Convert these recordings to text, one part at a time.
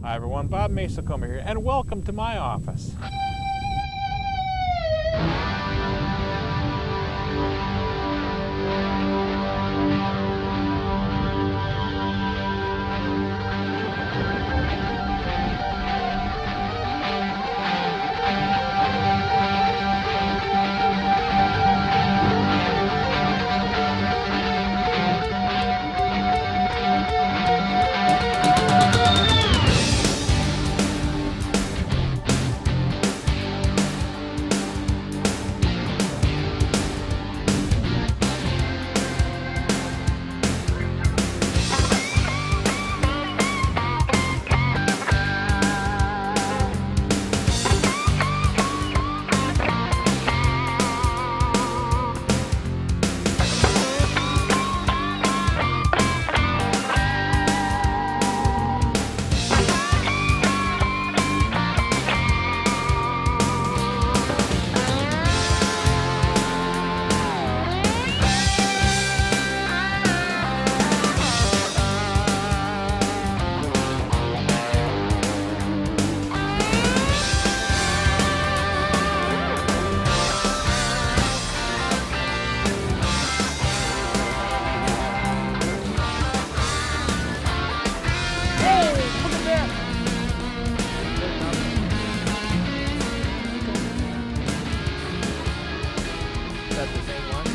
Hi everyone, Bob Mehsikomer here, and welcome to my office. That's the same one.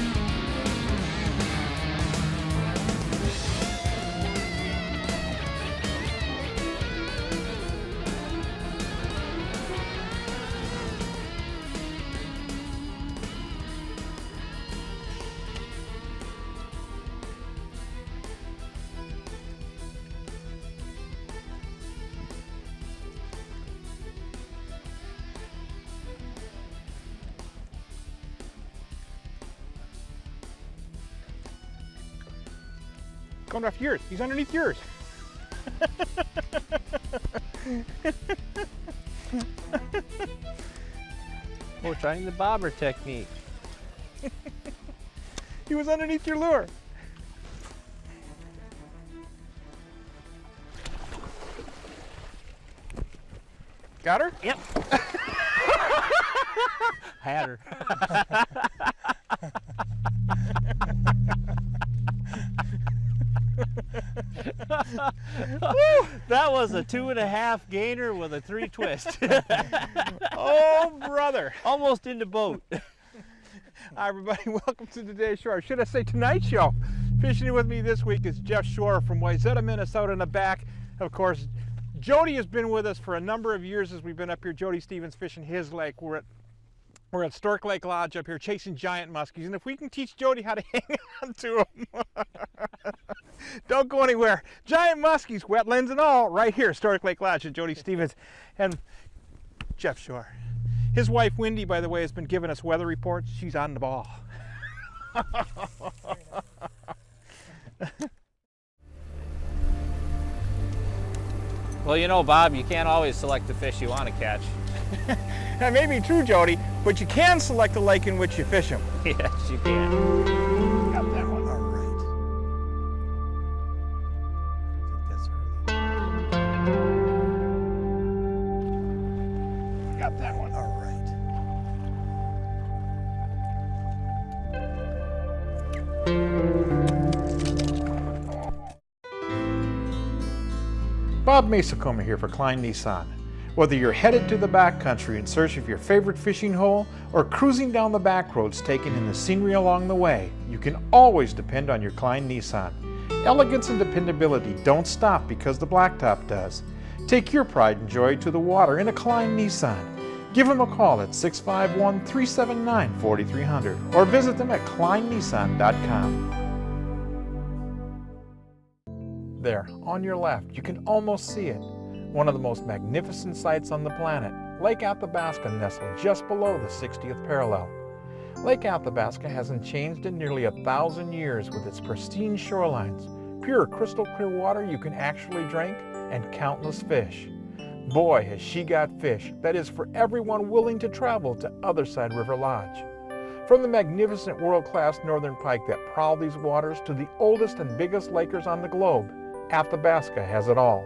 Going off yours. He's underneath yours. We're trying the bobber technique. He was underneath your lure. Got her? Yep. Had her. That was a 2.5 gainer with a 3 twist. Oh, brother. Almost in the boat. Hi, everybody. Welcome to today's show. Or should I say tonight's show? Fishing with me this week is Jeff Shore from Wayzata, Minnesota in the back. Of course, Jody has been with us for a number of years as we've been up here. Jody Stevens fishing his lake. We're at Stork Lake Lodge up here chasing giant muskies. And if we can teach Jody how to hang on to them, don't go anywhere. Giant muskies, wetlands and all, right here, Stork Lake Lodge at Jody Stevens and Jeff Shore. His wife, Wendy, by the way, has been giving us weather reports. She's on the ball. Well, you know, Bob, you can't always select the fish you want to catch. That may be true, Jody, but you can select the lake in which you fish them. Yes, you can. Got that one. All right. I think that's early. Got that one. All right. Bob Mehsikomer here for Klein Nissan. Whether you're headed to the backcountry in search of your favorite fishing hole or cruising down the back roads taking in the scenery along the way, you can always depend on your Klein Nissan. Elegance and dependability don't stop because the blacktop does. Take your pride and joy to the water in a Klein Nissan. Give them a call at 651-379-4300 or visit them at kleinnissan.com. There, on your left, you can almost see it. One of the most magnificent sights on the planet, Lake Athabasca nestled just below the 60th parallel. Lake Athabasca hasn't changed in nearly 1,000 years with its pristine shorelines, pure crystal clear water you can actually drink, and countless fish. Boy, has she got fish, that is for everyone willing to travel to Otherside River Lodge. From the magnificent world-class northern pike that prowl these waters to the oldest and biggest lakers on the globe, Athabasca has it all.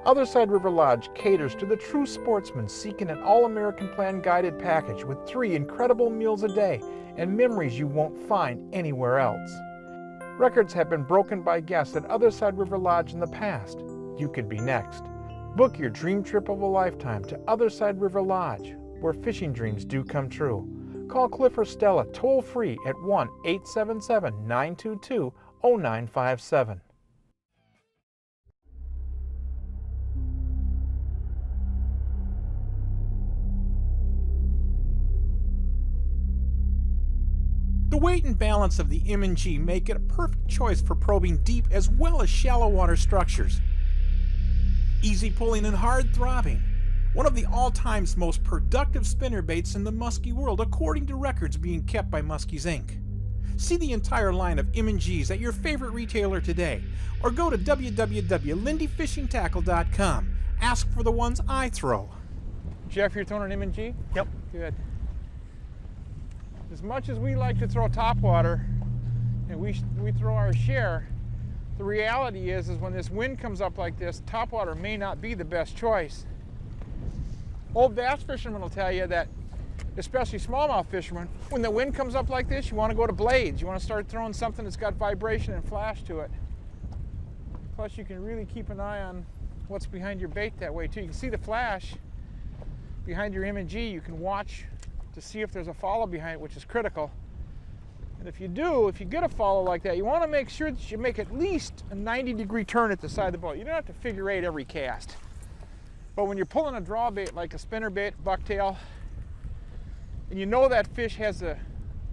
Otherside River Lodge caters to the true sportsman seeking an all-American plan guided package with 3 incredible meals a day and memories you won't find anywhere else. Records have been broken by guests at Otherside River Lodge in the past. You could be next. Book your dream trip of a lifetime to Otherside River Lodge, where fishing dreams do come true. Call Cliff or Stella toll-free at 1-877-922-0957. The weight and balance of the M&G make it a perfect choice for probing deep as well as shallow water structures. Easy pulling and hard throbbing. One of the all-time most productive spinnerbaits in the musky world, according to records being kept by Muskies Inc. See the entire line of M&Gs at your favorite retailer today, or go to www.lindyfishingtackle.com. Ask for the ones I throw. Jeff, you're throwing an M&G? Yep. Good. As much as we like to throw topwater, and we throw our share, the reality is when this wind comes up like this, topwater may not be the best choice. Old bass fishermen will tell you that, especially smallmouth fishermen, when the wind comes up like this, you want to go to blades. You want to start throwing something that's got vibration and flash to it. Plus, you can really keep an eye on what's behind your bait that way too. You can see the flash behind your M&G. You can watch to see if there's a follow behind it, which is critical. And if you get a follow like that, you want to make sure that you make at least a 90-degree turn at the side of the boat. You don't have to figure 8 every cast. But when you're pulling a draw bait like a spinnerbait, bucktail, and you know that fish has the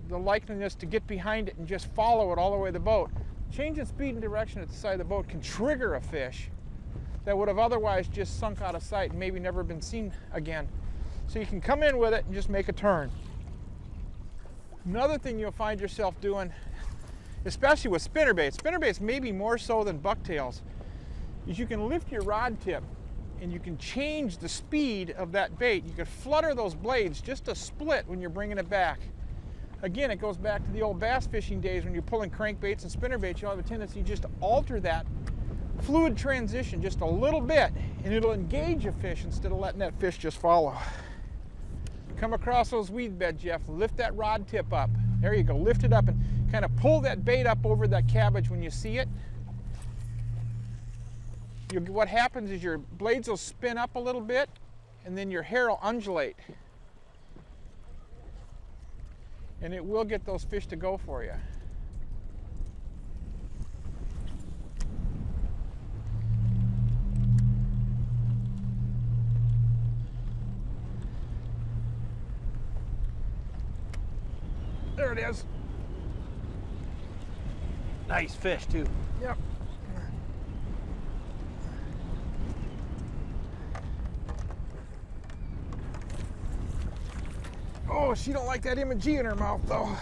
likeliness to get behind it and just follow it all the way to the boat, changing speed and direction at the side of the boat can trigger a fish that would have otherwise just sunk out of sight and maybe never been seen again. So you can come in with it and just make a turn. Another thing you'll find yourself doing, especially with spinnerbaits maybe more so than bucktails, is you can lift your rod tip and you can change the speed of that bait. You can flutter those blades just a split when you're bringing it back. Again, it goes back to the old bass fishing days when you're pulling crankbaits and spinnerbaits. You'll have a tendency just to alter that fluid transition just a little bit, and it'll engage a fish instead of letting that fish just follow. Come across those weed beds, Jeff, lift that rod tip up. There you go, lift it up and kind of pull that bait up over that cabbage when you see it. What happens is your blades will spin up a little bit and then your hair will undulate. And it will get those fish to go for you. There it is. Nice fish too. Yep. Oh, she don't like that M&G in her mouth though.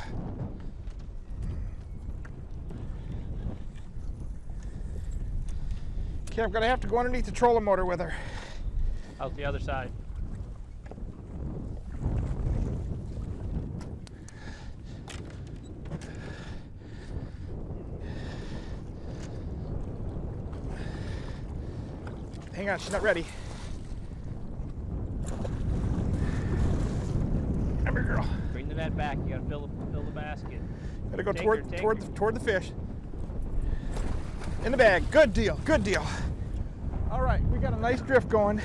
Okay, I'm gonna have to go underneath the trolling motor with her. Out the other side. Hang on, she's not ready. Come here, girl. Bring the net back. You gotta fill the basket. Gotta go Take toward the fish. In the bag. Good deal. Good deal. All right, we got a nice drift going.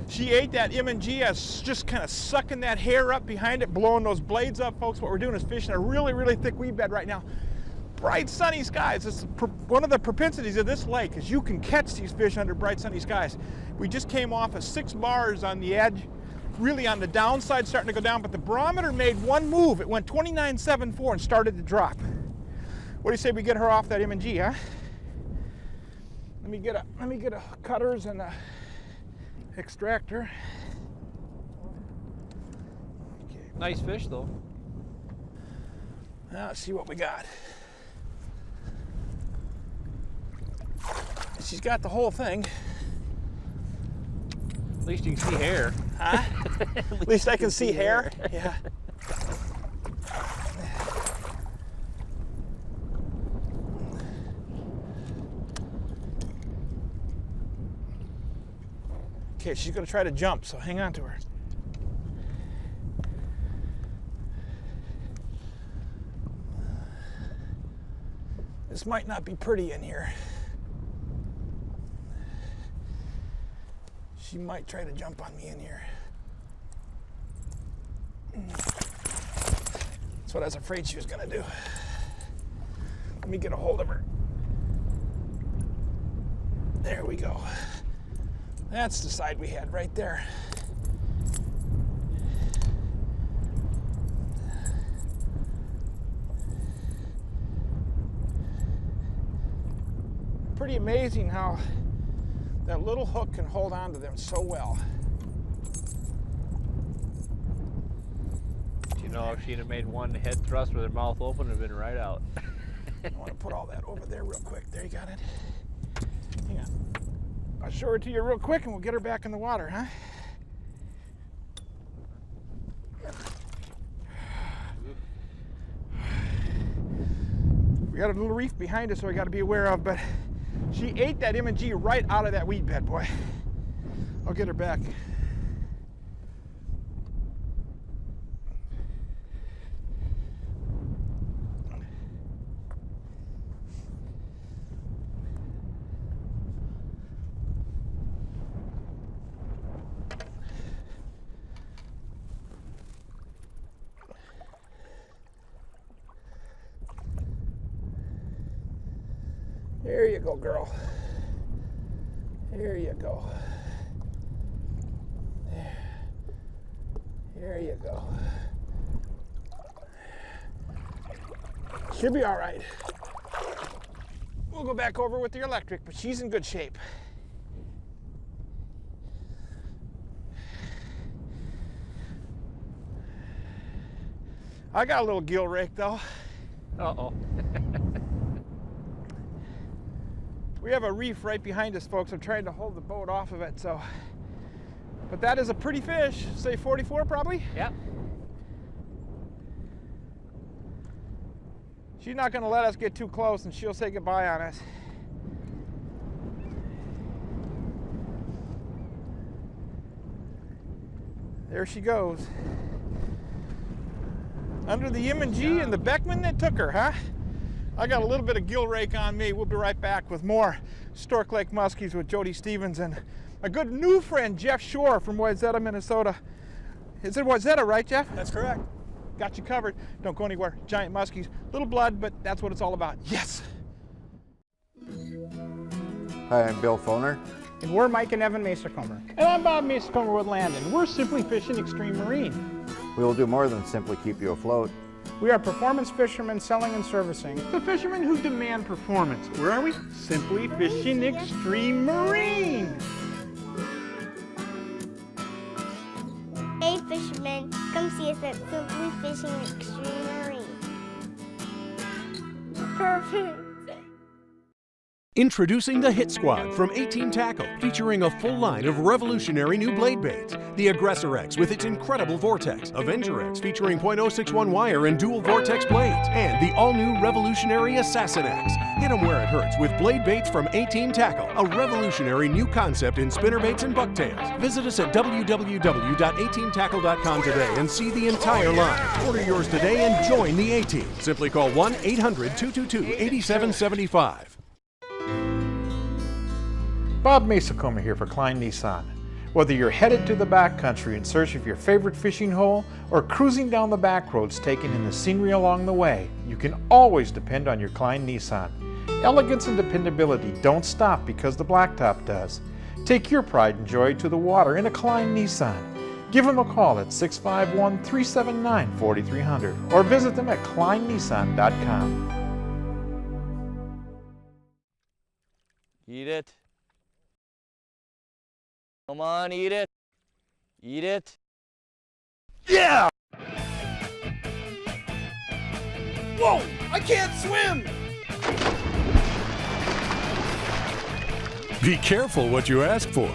She ate that M&G. I was just kind of sucking that hair up behind it, blowing those blades up, folks. What we're doing is fishing a really, really thick weed bed right now. Bright sunny skies. It's one of the propensities of this lake is you can catch these fish under bright sunny skies. We just came off of 6 bars on the edge, really on the downside, starting to go down, but the barometer made one move. It went 29.74 and started to drop. What do you say we get her off that M&G, huh? Let me get a cutters and a extractor. Okay. Nice fish though. Now let's see what we got. She's got the whole thing. At least you can see hair. Huh? At least I can see hair. Yeah. Okay, she's gonna try to jump, so hang on to her. This might not be pretty in here. She might try to jump on me in here. That's what I was afraid she was gonna do. Let me get a hold of her. There we go. That's the side we had right there. Pretty amazing how that little hook can hold on to them so well. You know, if she'd have made one head thrust with her mouth open, it'd have been right out. I want to put all that over there real quick. There, you got it. Hang on. I'll show her to you real quick and we'll get her back in the water, huh? We got a little reef behind us, so I got to be aware of, but she ate that M&G right out of that weed bed, boy. I'll get her back. There you go, girl. There you go. There you go. She'll be all right. We'll go back over with the electric, but she's in good shape. I got a little gill rake though. Uh-oh. We have a reef right behind us, folks. I'm trying to hold the boat off of it, so. But that is a pretty fish, say 44 probably? Yep. She's not gonna let us get too close and she'll say goodbye on us. There she goes. Under the M&G and the Beckman that took her, huh? I got a little bit of gill rake on me. We'll be right back with more Stork Lake Muskies with Jody Stevens and my good new friend, Jeff Shore from Wayzata, Minnesota. Is it Wayzata, right, Jeff? That's correct. Got you covered. Don't go anywhere. Giant muskies. Little blood, but that's what it's all about. Yes! Hi, I'm Bill Foner. And we're Mike and Evan Mehsikomer. And I'm Bob Mehsikomer with Landon. We're Simply Fishing Extreme Marine. We will do more than simply keep you afloat. We are performance fishermen selling and servicing. The fishermen who demand performance. Where are we? Simply Fishing Extreme Marine. Hey fishermen, come see us at Simply Fishing Extreme Marine. Perfect. Introducing the Hit Squad from 18 Tackle, featuring a full line of revolutionary new blade baits. The Aggressor X with its incredible vortex, Avenger X featuring .061 wire and dual vortex blades, and the all-new revolutionary Assassin X. Hit 'em where it hurts with blade baits from 18 Tackle, a revolutionary new concept in spinnerbaits and bucktails. Visit us at www.18tackle.com today and see the entire line. Order yours today and join the A-Team. Simply call 1-800-222-8775. Bob Mehsikomer here for Klein Nissan. Whether you're headed to the backcountry in search of your favorite fishing hole or cruising down the back roads taking in the scenery along the way, you can always depend on your Klein Nissan. Elegance and dependability don't stop because the blacktop does. Take your pride and joy to the water in a Klein Nissan. Give them a call at 651-379-4300 or visit them at kleinnissan.com. Eat it. Come on, eat it. Eat it. Yeah! Whoa! I can't swim! Be careful what you ask for.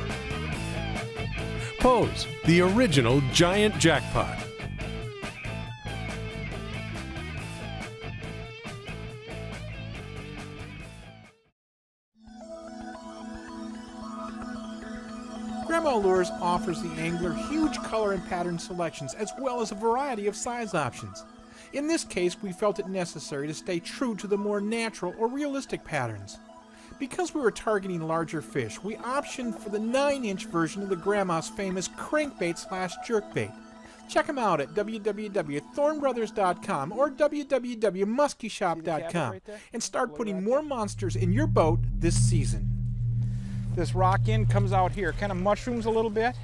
Pose, the original giant jackpot. Grandma Lures offers the angler huge color and pattern selections as well as a variety of size options. In this case, we felt it necessary to stay true to the more natural or realistic patterns. Because we were targeting larger fish, we optioned for the 9-inch version of the Grandma's famous crankbait/jerkbait. Check them out at www.thornbrothers.com or www.muskieshop.com and start putting more monsters in your boat this season. This rock end comes out here, kind of mushrooms a little bit.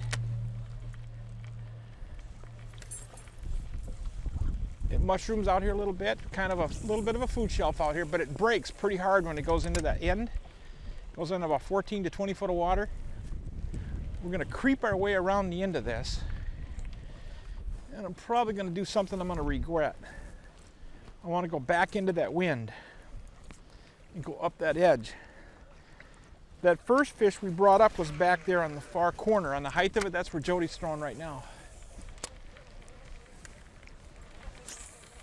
It mushrooms out here a little bit, kind of a little bit of a food shelf out here, but it breaks pretty hard when it goes into that end. It goes into about 14 to 20 foot of water. We're going to creep our way around the end of this. And I'm probably going to do something I'm going to regret. I want to go back into that wind and go up that edge. That first fish we brought up was back there on the far corner. On the height of it, that's where Jody's throwing right now.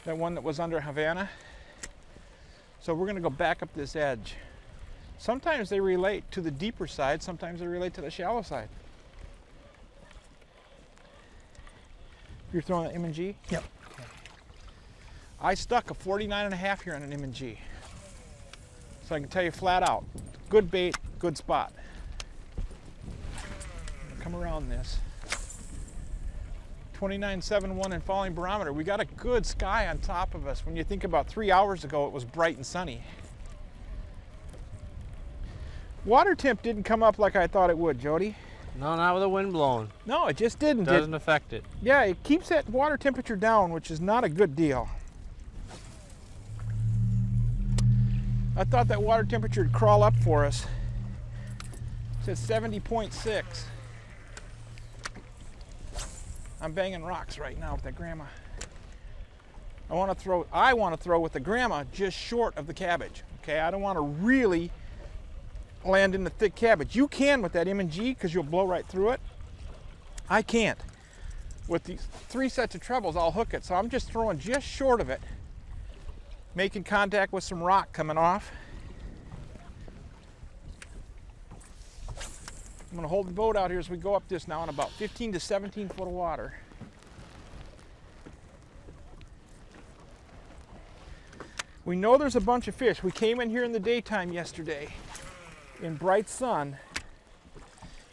That one that was under Havana. So we're going to go back up this edge. Sometimes they relate to the deeper side, sometimes they relate to the shallow side. You're throwing an M&G? Yep. I stuck a 49.5 here on an M&G. So I can tell you flat out, good bait, good spot. I'm gonna come around this. 29.71 and falling barometer. We got a good sky on top of us. When you think about 3 hours ago, it was bright and sunny. Water temp didn't come up like I thought it would, Jody. No, not with the wind blowing. No, it just didn't. Doesn't affect it. Yeah, it keeps that water temperature down, which is not a good deal. I thought that water temperature would crawl up for us. It's at 70.6. I'm banging rocks right now with that Grandma. I want to throw with the Grandma just short of the cabbage. Okay, I don't want to really land in the thick cabbage. You can with that M&G because you'll blow right through it. I can't. With these 3 sets of trebles, I'll hook it. So I'm just throwing just short of it, making contact with some rock coming off. I'm going to hold the boat out here as we go up this now in about 15 to 17 foot of water. We know there's a bunch of fish. We came in here in the daytime yesterday in bright sun,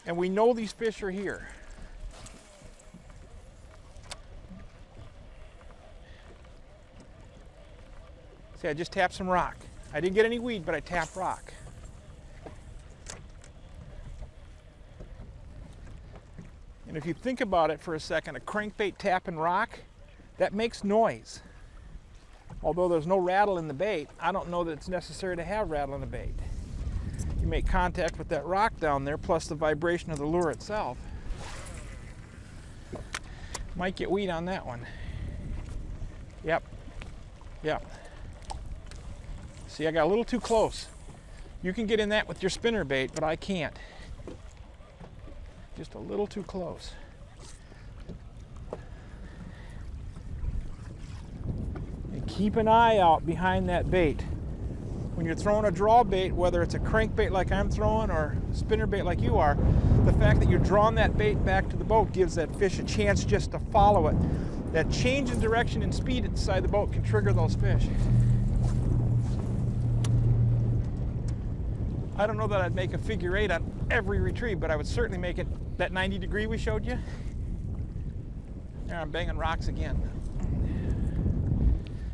and we know these fish are here. See, I just tapped some rock. I didn't get any weed, but I tapped rock. And if you think about it for a second, a crankbait tapping rock, that makes noise. Although there's no rattle in the bait, I don't know that it's necessary to have rattle in the bait. You make contact with that rock down there, plus the vibration of the lure itself. Might get weed on that one. Yep. Yep. See, I got a little too close. You can get in that with your spinner bait, but I can't. Just a little too close. And keep an eye out behind that bait. When you're throwing a draw bait, whether it's a crankbait like I'm throwing or spinner bait like you are, the fact that you're drawing that bait back to the boat gives that fish a chance just to follow it. That change in direction and speed inside the boat can trigger those fish. I don't know that I'd make a figure 8 on every retrieve, but I would certainly make it that 90 degree we showed you. There, I'm banging rocks again.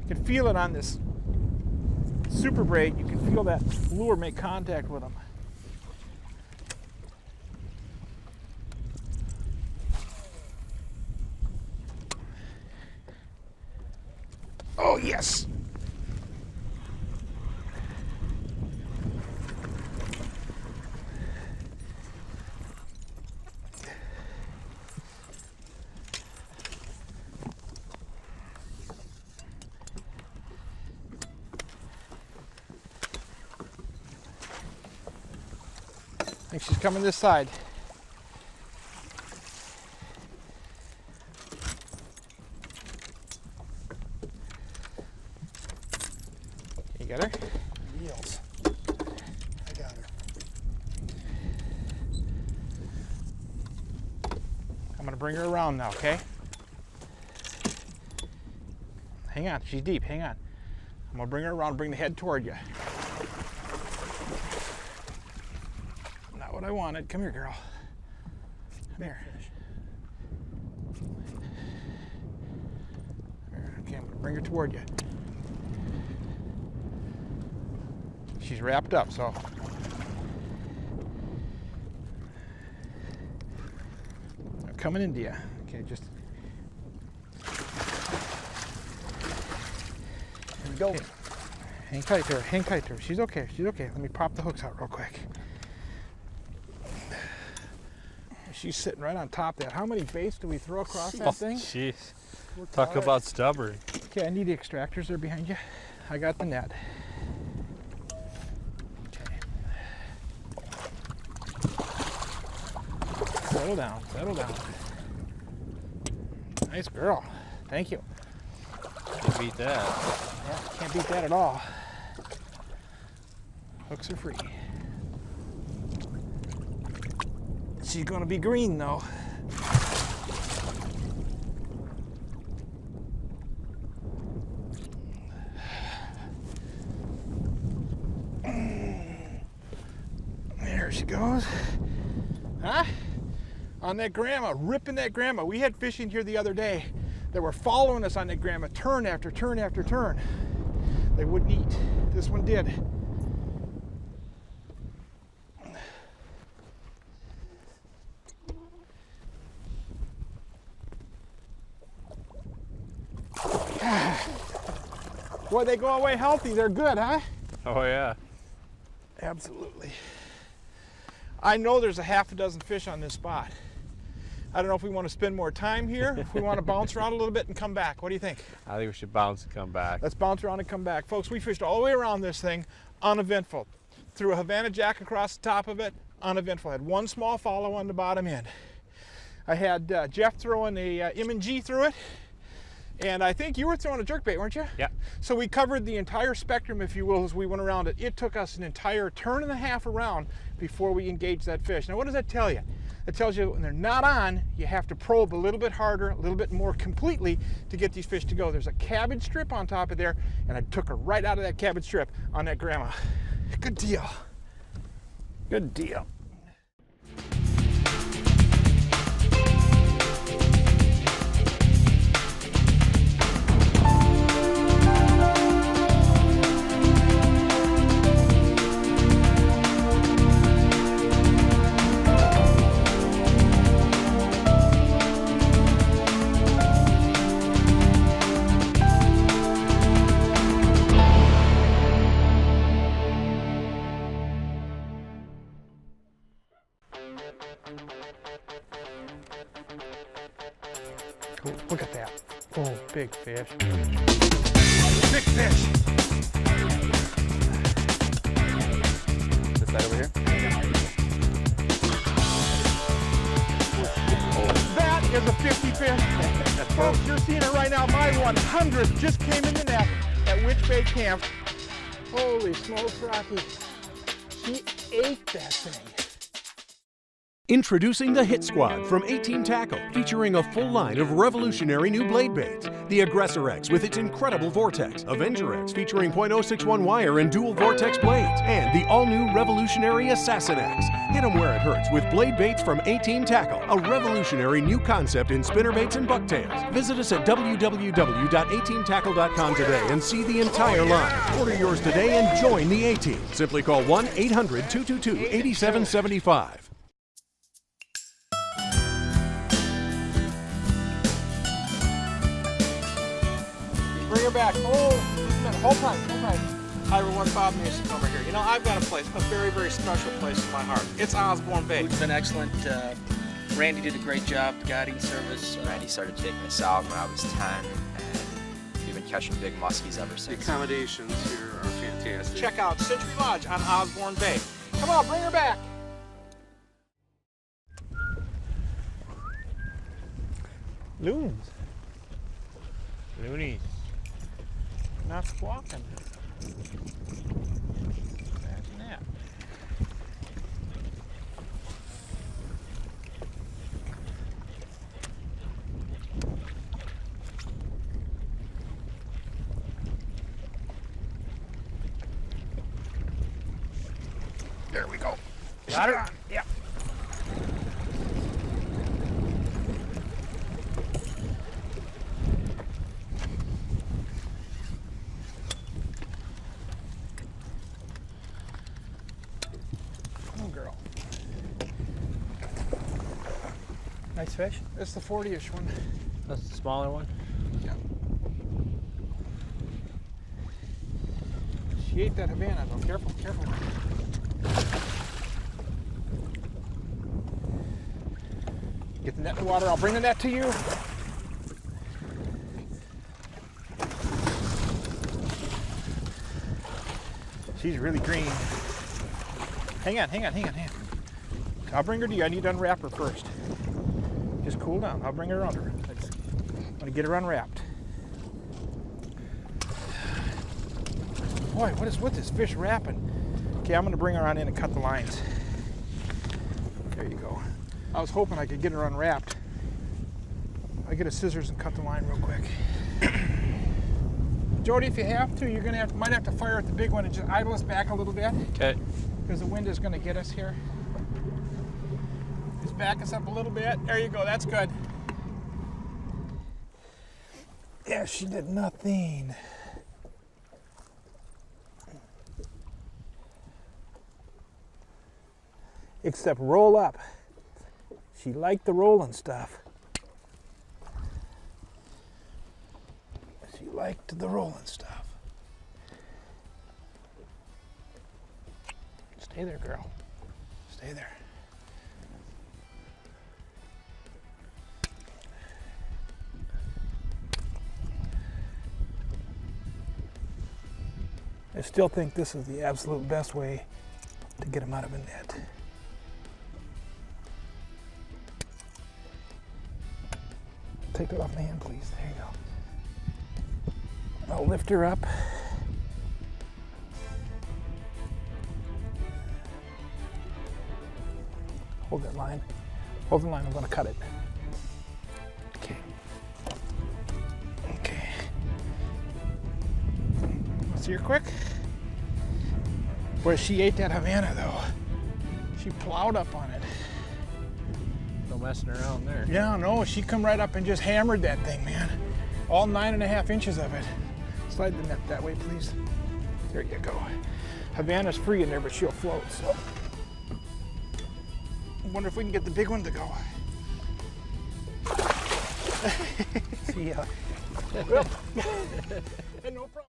You can feel it on this super braid. You can feel that lure make contact with them. Oh, yes. I think she's coming this side. You got her? Yes. I got her. bring her around now, okay? Hang on, she's deep, hang on. I'm gonna bring her around, bring the head toward you. Not what I wanted. Come here, girl. Come here. Okay, I'm gonna bring her toward you. She's wrapped up, so. I'm coming into you. Okay, just. Here we go. Okay. Hang tight to her, hang tight to her. She's okay, she's okay. Let me pop the hooks out real quick. She's sitting right on top of that. How many baits do we throw across that thing? Jeez. Talk about stubborn. Okay, I need the extractors there behind you. I got the net. Okay. Settle down, settle down. Nice girl. Thank you. Can't beat that. Yeah, can't beat that at all. Hooks are free. She's gonna be green though. There she goes. Huh? On that grandma, ripping that grandma. We had fish in here the other day that were following us on that grandma, turn after turn after turn. They wouldn't eat. This one did. Boy, they go away healthy. They're good, huh? Oh yeah. Absolutely. I know there's a half a dozen fish on this spot. I don't know if we want to spend more time here, if we want to bounce around a little bit and come back. What do you think? I think we should bounce and come back. Let's bounce around and come back. Folks, we fished all the way around this thing, uneventful. Threw a Havana Jack across the top of it, uneventful. Had one small follow on the bottom end. I had Jeff throwing a M&G through it, and I think you were throwing a jerkbait, weren't you? Yeah. So we covered the entire spectrum, if you will, as we went around it. It took us an entire turn and a half around before we engaged that fish. Now, what does that tell you? It tells you when they're not on, you have to probe a little bit harder, a little bit more completely to get these fish to go. There's a cabbage strip on top of there, and I took her right out of that cabbage strip on that grandma. Good deal. Good deal. Cool. Look at that. Oh, big fish. Big fish. This side over here. That is a 50 fish. Folks, you're seeing it right now. My 100th just came in the net at Witch Bay Camp. Holy smokes, Rocky. She ate that thing. Introducing the Hit Squad from 18 Tackle, featuring a full line of revolutionary new blade baits. The Aggressor X with its incredible vortex, Avenger X featuring .061 wire and dual vortex blades, and the all-new revolutionary Assassin X. Hit 'em where it hurts with blade baits from 18 Tackle, a revolutionary new concept in spinnerbaits and bucktails. Visit us at www.18tackle.com today and see the entire line. Order yours today and join the A-Team. Simply call 1-800-222-8775. Bring her back. Oh, just a minute. Hold tight, hold tight. Hi everyone, Bob Mehsikomer here. You know, I've got a place, a very, very special place in my heart. It's Osborne Bay. Food's been excellent. Randy did a great job guiding service. Randy started taking us out when I was 10, and we've been catching big muskies ever since. The accommodations here are fantastic. Check out Century Lodge on Osborne Bay. Come on, bring her back. Loons. Loonies. Not squawking. Imagine that. Got her? Yeah. Good girl. Nice fish. It's the 40-ish one. That's the smaller one. Yeah. She ate that Havana though. Careful, careful. Get the net in the water. I'll bring the net to you. She's really green. Hang on. I'll bring her to you. I need to unwrap her first. Just cool down. I'll bring her under. I want to get her unwrapped. Boy, what is with this fish wrapping? Okay, I'm going to bring her on in and cut the lines. There you go. I was hoping I could get her unwrapped. I'll get a scissors and cut the line real quick. Jody, if you have to, you're gonna might have to fire at the big one and just idle us back a little bit. Okay. Because the wind is gonna get us here. Just back us up a little bit. There you go, that's good. Yeah, she did nothing. Except roll up. She liked the rolling stuff. She liked the rolling stuff. Stay there, girl. Stay there. I still think this is the absolute best way to get them out of a net. Take that off my hand, please. There you go. I'll lift her up. Hold that line. Hold the line, I'm gonna cut it. Okay. Okay. See her quick? Boy, she ate that Havana though. She plowed up on it. No messing around there. Yeah, no, she come right up and just hammered that thing, man. All 9.5 inches of it. Slide the net that way, please. There you go. Havana's free in there, but she'll float, so. I wonder if we can get the big one to go. See ya. No problem.